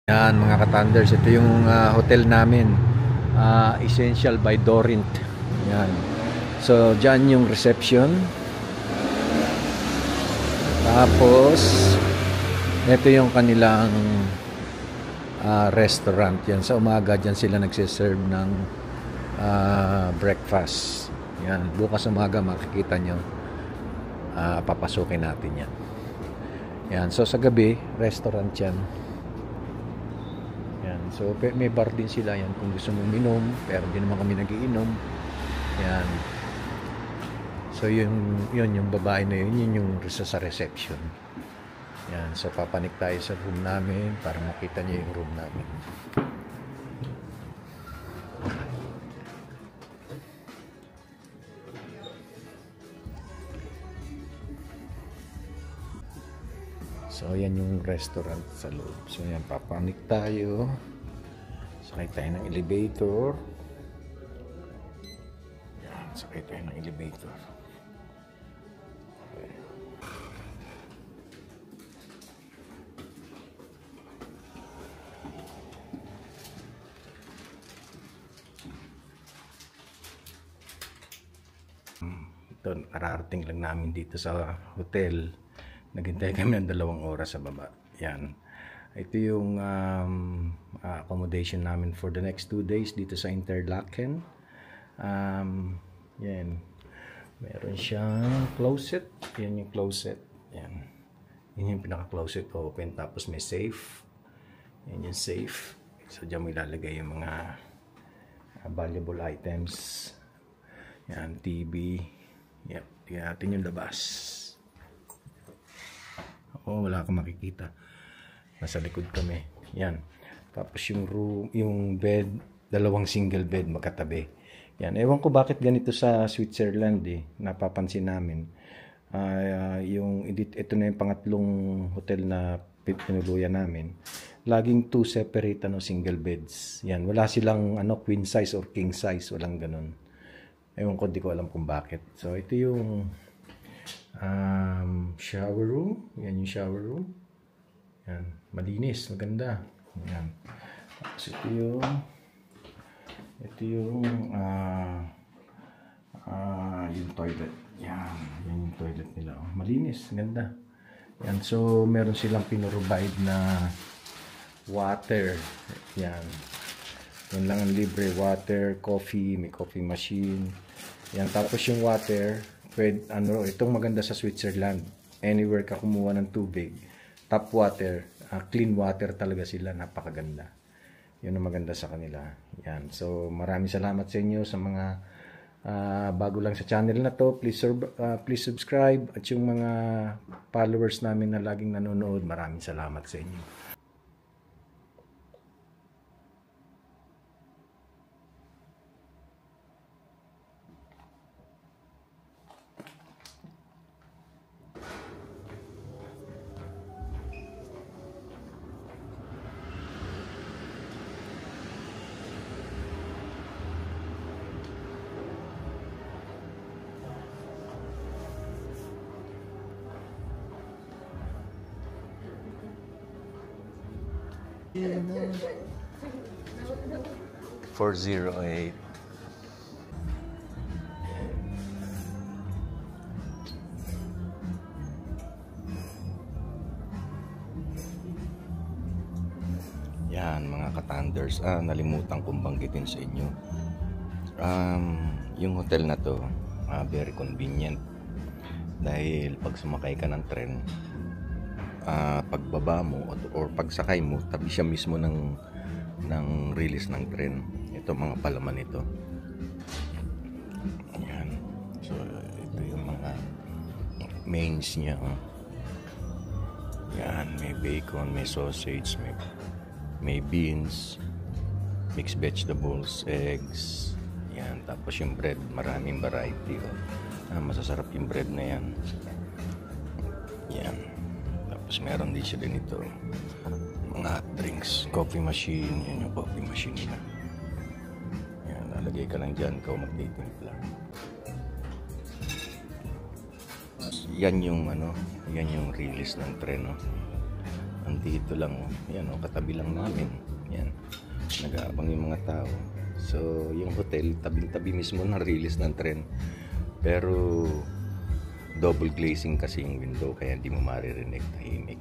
Yan mga ka-Thunders, ito yung hotel namin, Essential by Dorint. Yan. So, dyan yung reception. Tapos, ito yung kanilang restaurant. Yan, sa umaga dyan sila nagsiserve ng breakfast. Yan, bukas umaga makikita nyo. Papasukin natin yan. Yan, so sa gabi, restaurant yan. Yan. So, may bar din sila yan kung gusto mong minom, pero hindi naman kami nagiinom. Yan. So, yun yung babae na yun yung sa reception. Yan. So, papanik tayo sa room namin para makita niyo yung room namin. So, yan yung restaurant sa loob. So, yan, papanik tayo. Sakay tayo ng elevator. Yan, sakay tayo ng elevator. Okay. Ito, kararating lang namin dito sa hotel. Naghintay kami ng 2 oras sa baba. Yan. Ito yung accommodation namin for the next 2 days dito sa Interlaken. Yan. Meron siyang closet. Yan yung closet. Yan. Yan yung pinaka-closet open. Tapos may safe. Yan yung safe. So, dyan mo ilalagay yung mga valuable items. Yan, TV. Yep. Tingnan natin yung labas. Wala kang makikita. Nasa likod kami. Yan. Tapos yung room, yung bed, 2 single bed magkatabi. Yan. Ewan ko bakit ganito sa Switzerland eh. Napapansin namin. Ito na yung pangatlong hotel na pinuluyan namin. Laging 2 separate single beds. Yan. Wala silang queen size or king size. Walang ganun. Ewan ko, di ko alam kung bakit. So, ito yung shower room. Yan yung shower room. Yan, malinis, maganda. Yan. Tapos ito yung toilet. Yan yung toilet nila. Malinis, ganda. Yan, so meron silang pinrovide na water. Yan. Yan lang ang libre, water, coffee, may coffee machine. Yan, tapos yung water, itong maganda sa Switzerland, anywhere ka kumuha ng tubig, tap water, clean water talaga sila, napakaganda. Yun ang maganda sa kanila. Yan. So, maraming salamat sa inyo sa mga bago lang sa channel na to. Please subscribe, at yung mga followers namin na laging nanonood, maraming salamat sa inyo. Yeah, 408. Yan mga ka-Thunders, nalimutan kong banggitin sa inyo. Yung hotel na to, very convenient. Dahil pag sumakay ka ng tren, pagbaba mo or pagsakay mo, tabi siya mismo ng release ng tren. Ito mga palaman ito. Yan. So ito yung mga mains niya. Yan, may bacon, may sausage, may beans, mixed vegetables, eggs. Yan, tapos yung bread, maraming variety. Masasarap yung bread na yan. Yan. Tapos meron din siya din ito, mga hot drinks, coffee machine. Yan yung coffee machine nila. Yan, lalagay ka lang dyan, ikaw magtitimpla. Yan yung yan yung release ng tren, no? Andito lang, yan o, katabi lang namin. Yan, nag-aabang yung mga tao. So, yung hotel, tabing-tabi mismo ng release ng tren. Pero, double glazing kasi yung window, kaya hindi mo maririnig, tahimik.